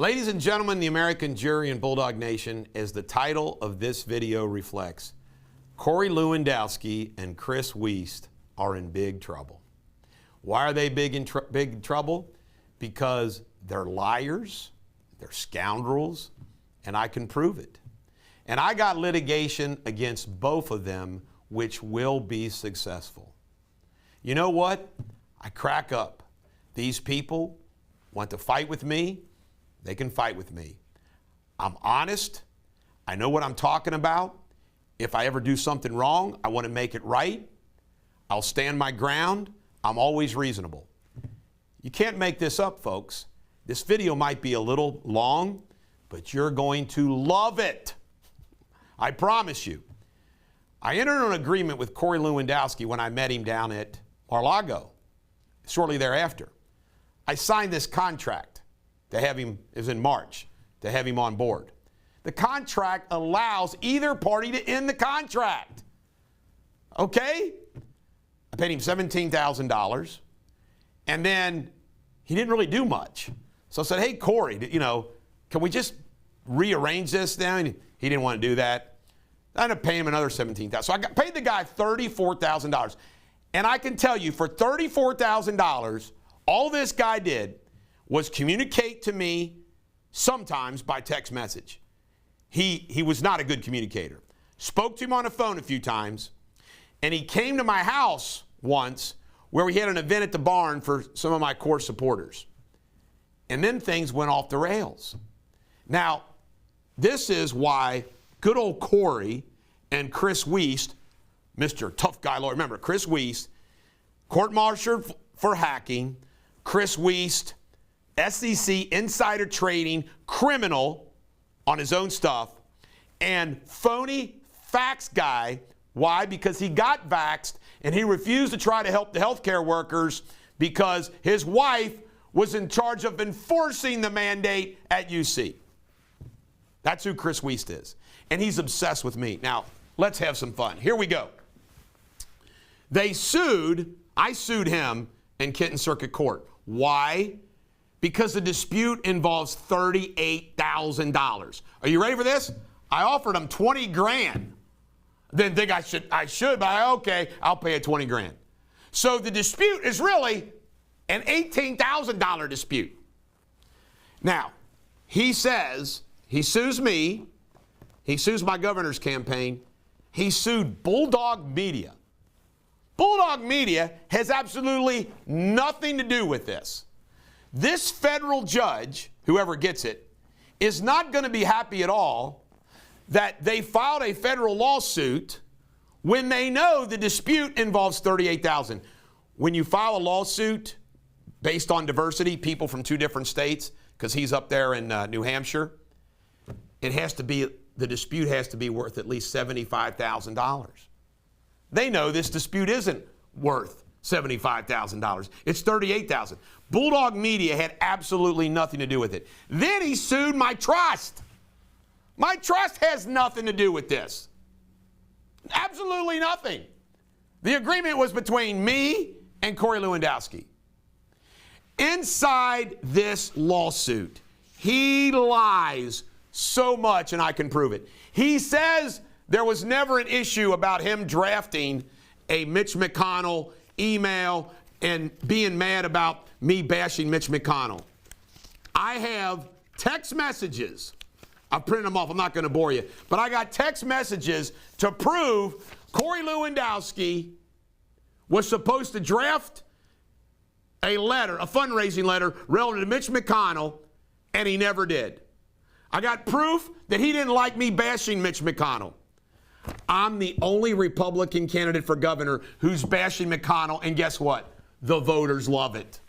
Ladies and gentlemen, the American jury and Bulldog Nation, as the title of this video reflects, Corey Lewandowski and Chris Wiest are in big trouble. Why are they big trouble? Because they're liars, they're scoundrels, and I can prove it. And I got litigation against both of them, which will be successful. You know what? I crack up. These people want to fight with me. They can fight with me. I'm honest. I know what I'm talking about. If I ever do something wrong, I want to make it right. I'll stand my ground. I'm always reasonable. You can't make this up, folks. This video might be a little long, but you're going to love it. I promise you. I entered an agreement with Corey Lewandowski when I met him down at Mar-a-Lago, shortly thereafter. I signed this contract to have him, it was in March, to have him on board. The contract allows either party to end the contract. Okay? I paid him $17,000, and then he didn't really do much. So I said, hey, Corey, can we just rearrange this now? And he didn't want to do that. I ended up paying him another $17,000. So I paid the guy $34,000. And I can tell you, for $34,000, all this guy did was communicate to me sometimes by text message. He was not a good communicator. Spoke to him on the phone a few times, and he came to my house once where we had an event at the barn for some of my core supporters. And then things went off the rails. Now, this is why good old Corey and Chris Wiest, Mr. Tough Guy Lawyer, remember, Chris Wiest, court-martialed for hacking, Chris Wiest, SEC insider trading, criminal on his own stuff, and phony fax guy. Why? Because he got vaxxed and he refused to try to help the healthcare workers because his wife was in charge of enforcing the mandate at UC. That's who Chris Wiest is. And he's obsessed with me. Now, let's have some fun. Here we go. I sued him in Kenton Circuit Court. Why? Because the dispute involves $38,000. Are you ready for this? I offered him 20 grand. Didn't think I should, but okay, I'll pay a 20 grand. So the dispute is really an $18,000 dispute. Now, he says, he sues me, he sues my governor's campaign, he sued Bulldog Media. Bulldog Media has absolutely nothing to do with this. This federal judge, whoever gets it, is not going to be happy at all that they filed a federal lawsuit when they know the dispute involves $38,000. When you file a lawsuit based on diversity, people from two different states, because he's up there in New Hampshire, the dispute has to be worth at least $75,000. They know this dispute isn't worth $75,000. It's $38,000. Bulldog Media had absolutely nothing to do with it. Then he sued my trust. My trust has nothing to do with this. Absolutely nothing. The agreement was between me and Corey Lewandowski. Inside this lawsuit, he lies so much, and I can prove it. He says there was never an issue about him drafting a Mitch McConnell email and being mad about me bashing Mitch McConnell. I have text messages. I've printed them off. I'm not going to bore you. But I got text messages to prove Corey Lewandowski was supposed to draft a letter, a fundraising letter, relative to Mitch McConnell, and he never did. I got proof that he didn't like me bashing Mitch McConnell. I'm the only Republican candidate for governor who's bashing McConnell, and guess what? The voters love it.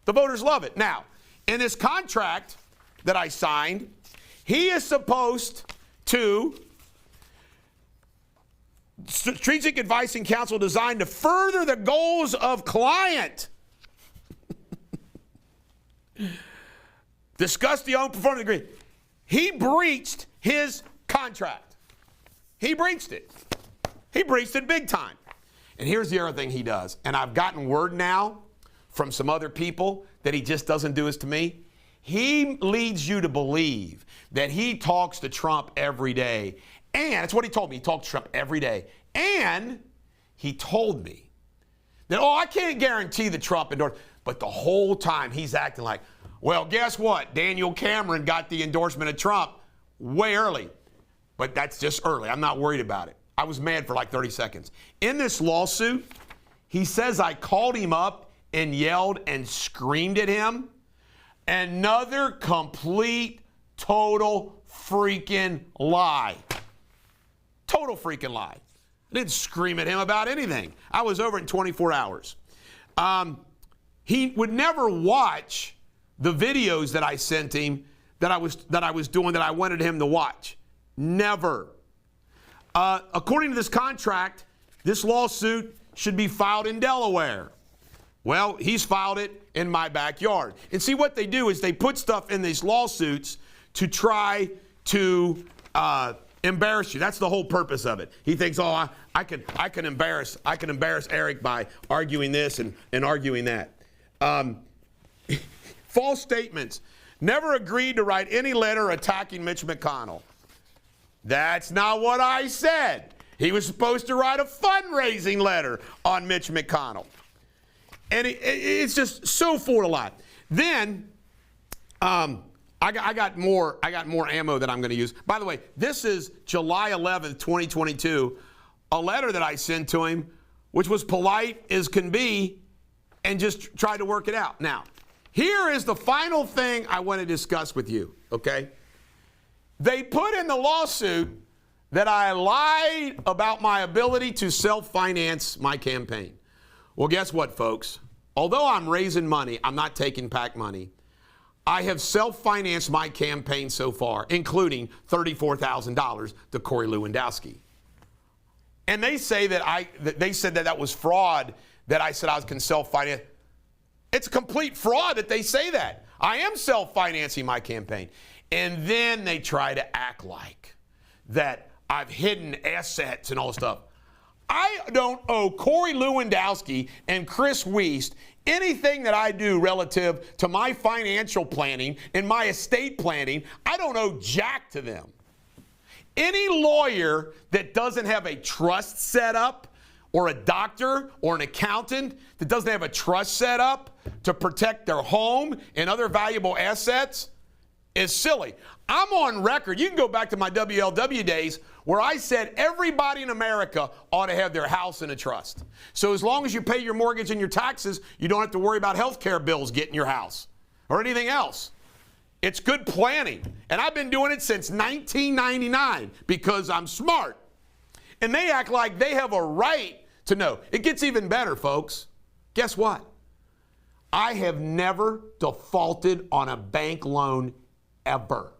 The voters love it. Now, in this contract that I signed, he is supposed to strategic advice and counsel designed to further the goals of client. Discuss the own performance agreement. He breached his contract. He breached it. He breached it big time. And here's the other thing he does. And I've gotten word now from some other people that he just doesn't do this to me. he leads you to believe that he talks to Trump every day. And that's what he told me. He talked to Trump every day. And he told me that, I can't guarantee that Trump endorsed. But the whole time he's acting like, well, guess what? Daniel Cameron got the endorsement of Trump way early. But that's just early. I'm not worried about it. I was mad for like 30 seconds. In this lawsuit, he says I called him up and yelled and screamed at him. Another complete, total freaking lie. Total freaking lie. I didn't scream at him about anything. I was over in 24 hours. He would never watch the videos that I sent him that I was doing that I wanted him to watch. Never. According to this contract, this lawsuit should be filed in Delaware. Well, he's filed it in my backyard. And see, what they do is they put stuff in these lawsuits to try to embarrass you. That's the whole purpose of it. He thinks, I can embarrass Eric by arguing this and arguing that. False statements. Never agreed to write any letter attacking Mitch McConnell. That's not what I said. He was supposed to write a fundraising letter on Mitch McConnell. And it's just so full of lie. Then I got more ammo that I'm going to use. By the way, this is July 11th, 2022, a letter that I sent to him, which was polite as can be, and just tried to work it out. Now, here is the final thing I want to discuss with you, okay? They put in the lawsuit that I lied about my ability to self-finance my campaign. Well, guess what, folks? Although I'm raising money, I'm not taking PAC money. I have self-financed my campaign so far, including $34,000 to Corey Lewandowski. And they say that was fraud, that I said I can self-finance. It's a complete fraud that they say that. I am self-financing my campaign. And then they try to act like that I've hidden assets and all this stuff. I don't owe Corey Lewandowski and Chris Wiest anything that I do relative to my financial planning and my estate planning. I don't owe jack to them. Any lawyer that doesn't have a trust set up, or a doctor or an accountant that doesn't have a trust set up to protect their home and other valuable assets is silly. I'm on record. You can go back to my WLW days where I said everybody in America ought to have their house in a trust. So as long as you pay your mortgage and your taxes, you don't have to worry about health care bills getting your house or anything else. It's good planning. And I've been doing it since 1999 because I'm smart. And they act like they have a right to know. It gets even better, folks. Guess what? I have never defaulted on a bank loan ever.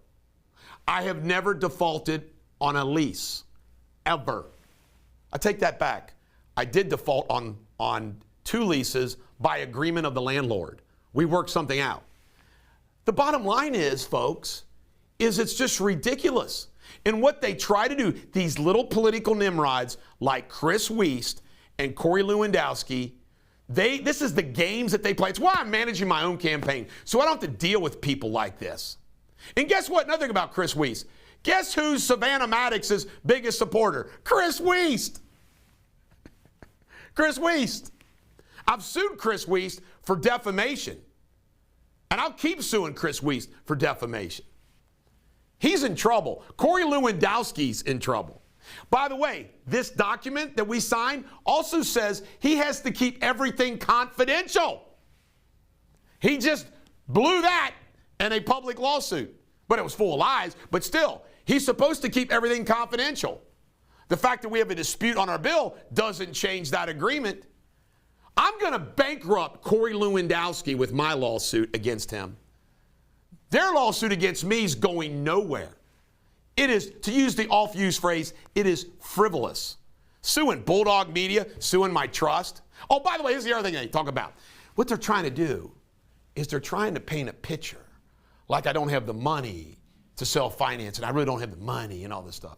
I have never defaulted on a lease ever. I take that back. I did default on 2 leases by agreement of the landlord. We worked something out. The bottom line is, folks, it's just ridiculous. And what they try to do, these little political nimrods like Chris Wiest and Corey Lewandowski, this is the games that they play. It's why I'm managing my own campaign, so I don't have to deal with people like this. And guess what? Another thing about Chris Wiest. Guess who's Savannah Maddox's biggest supporter? Chris Wiest. Chris Wiest. I've sued Chris Wiest for defamation. And I'll keep suing Chris Wiest for defamation. He's in trouble. Corey Lewandowski's in trouble. By the way, this document that we signed also says he has to keep everything confidential. He just blew that in a public lawsuit. But it was full of lies. But still, he's supposed to keep everything confidential. The fact that we have a dispute on our bill doesn't change that agreement. I'm going to bankrupt Corey Lewandowski with my lawsuit against him. Their lawsuit against me is going nowhere. It is, to use the oft-used phrase, it is frivolous. Suing Bulldog Media, suing my trust. Oh, by the way, here's the other thing they talk about. What they're trying to do is they're trying to paint a picture like I don't have the money to self-finance and I really don't have the money and all this stuff.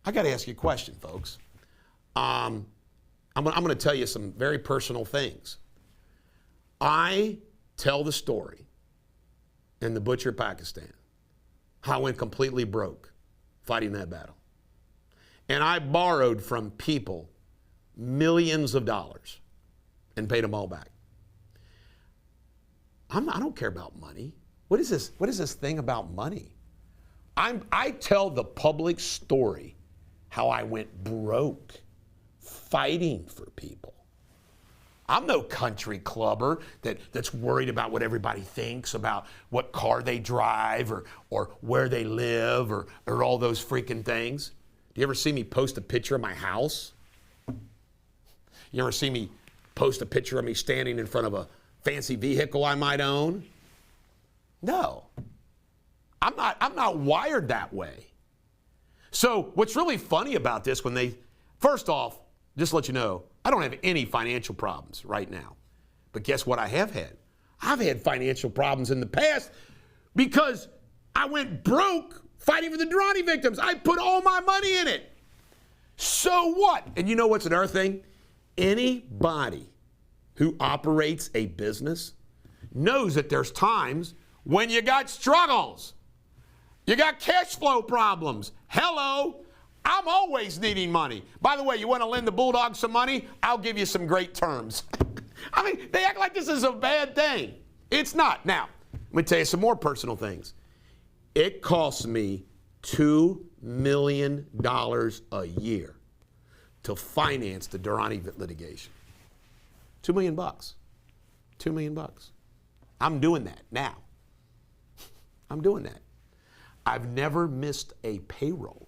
I got to ask you a question, folks. I'm going to tell you some very personal things. I tell the story in the butcher of Pakistan. I went completely broke fighting that battle. And I borrowed from people millions of dollars and paid them all back. I don't care about money. What is this? What is this thing about money? I tell the public story how I went broke fighting for people. I'm no country clubber that's worried about what everybody thinks about what car they drive or where they live or all those freaking things. Do you ever see me post a picture of my house? You ever see me post a picture of me standing in front of a fancy vehicle I might own? No. I'm not wired that way. So what's really funny about this first off, just to let you know, I don't have any financial problems right now. But guess what I have had? I've had financial problems in the past because I went broke fighting for the Durrani victims. I put all my money in it. So what? And you know what's another thing? Anybody who operates a business knows that there's times when you got struggles. You got cash flow problems. Hello. I'm always needing money. By the way, you want to lend the Bulldogs some money? I'll give you some great terms. I mean, they act like this is a bad thing. It's not. Now, let me tell you some more personal things. It costs me $2 million a year to finance the Durrani litigation. $2 million. $2 million. I'm doing that now. I'm doing that. I've never missed a payroll,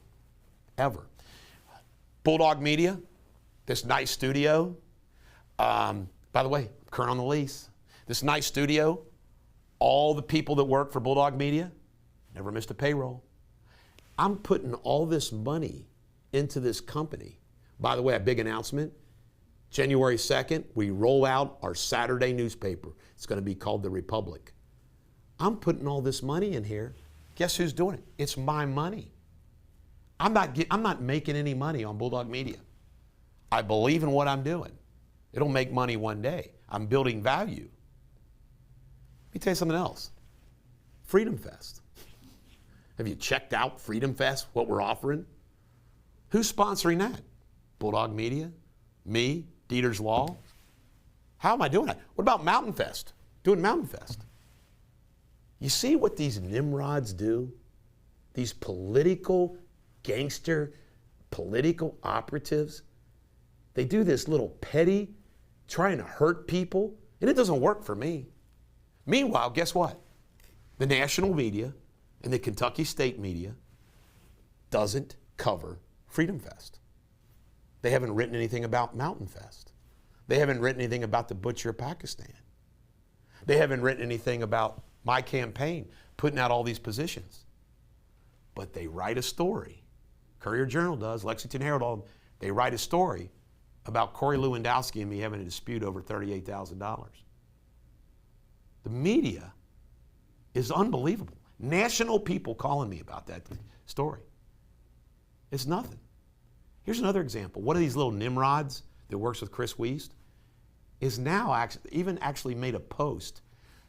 ever. Bulldog Media, this nice studio. By the way, current on the lease. This nice studio, all the people that work for Bulldog Media, never missed a payroll. I'm putting all this money into this company. By the way, a big announcement. January 2nd, we roll out our Saturday newspaper. It's going to be called The Republic. I'm putting all this money in here. Guess who's doing it? It's my money. I'm not making any money on Bulldog Media. I believe in what I'm doing. It'll make money one day. I'm building value. Let me tell you something else. Freedom Fest. Have you checked out Freedom Fest, what we're offering? Who's sponsoring that? Bulldog Media? Me? Deters Law? How am I doing that? What about Mountain Fest? Doing Mountain Fest. You see what these nimrods do? These political gangster, political operatives? They do this little petty, trying to hurt people, and it doesn't work for me. Meanwhile, guess what? The national media and the Kentucky state media doesn't cover Freedom Fest. They haven't written anything about Mountain Fest. They haven't written anything about the Butcher of Pakistan. They haven't written anything about my campaign, putting out all these positions. But they write a story. Courier-Journal does, Lexington Herald, they write a story about Corey Lewandowski and me having a dispute over $38,000. The media is unbelievable. National people calling me about that story. It's nothing. Here's another example. One of these little nimrods that works with Chris Wiest is now actually made a post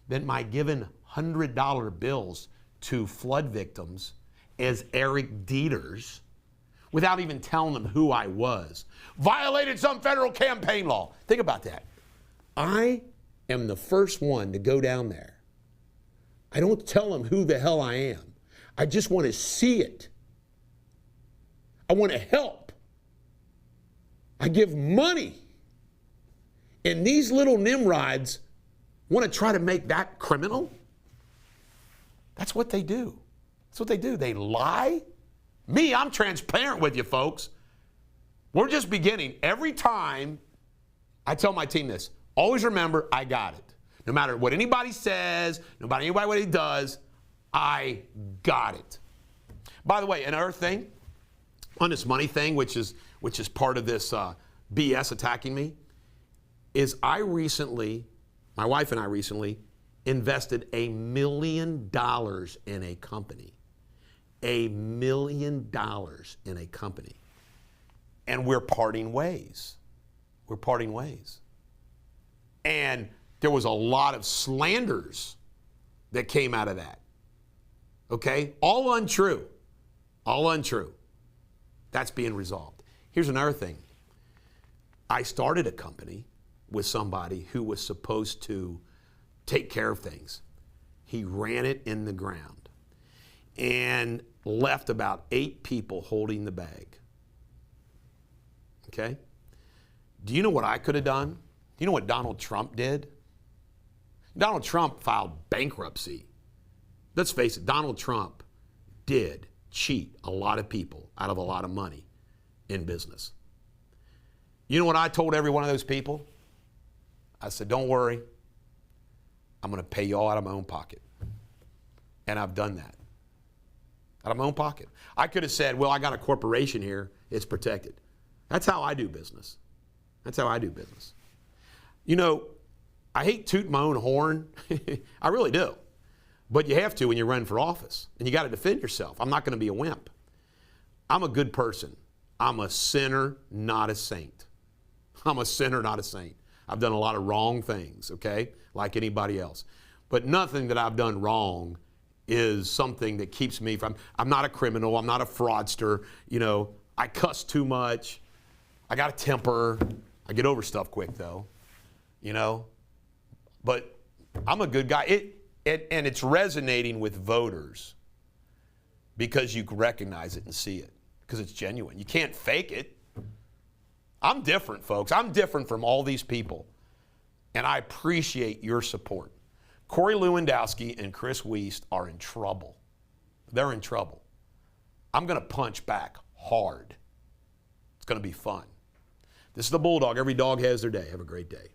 that my given $100 bills to flood victims as Eric Deters, without even telling them who I was, violated some federal campaign law. Think about that. I am the first one to go down there. I don't tell them who the hell I am. I just want to see it. I want to help. I give money. And these little nimrods want to try to make that criminal? That's what they do. That's what they do. They lie. Me, I'm transparent with you, folks. We're just beginning. Every time I tell my team this, always remember, I got it. No matter what anybody says, no matter anybody what he does, I got it. By the way, another thing, on this money thing, which is part of this BS attacking me, is my wife and I recently invested $1 million in a company. $1 million in a company. And we're parting ways. We're parting ways. And there was a lot of slanders that came out of that. Okay? All untrue. All untrue. That's being resolved. Here's another thing. I started a company with somebody who was supposed to take care of things. He ran it in the ground and left about 8 people holding the bag. Okay? Do you know what I could have done? Do you know what Donald Trump did? Donald Trump filed bankruptcy. Let's face it, Donald Trump did cheat a lot of people out of a lot of money in business. You know what I told every one of those people? I said, don't worry, I'm going to pay you all out of my own pocket. And I've done that. Out of my own pocket. I could have said, well, I got a corporation here, it's protected. That's how I do business. That's how I do business. You know, I hate tooting my own horn. I really do. But you have to when you run for office. And you got to defend yourself. I'm not going to be a wimp. I'm a good person. I'm a sinner, not a saint. I'm a sinner, not a saint. I've done a lot of wrong things, okay, like anybody else. But nothing that I've done wrong is something that keeps me from, I'm not a criminal, I'm not a fraudster, you know, I cuss too much, I got a temper, I get over stuff quick though, you know, but I'm a good guy. And it's resonating with voters because you recognize it and see it, because it's genuine. You can't fake it. I'm different, folks. I'm different from all these people, and I appreciate your support. Corey Lewandowski and Chris Wiest are in trouble. They're in trouble. I'm going to punch back hard. It's going to be fun. This is the Bulldog. Every dog has their day. Have a great day.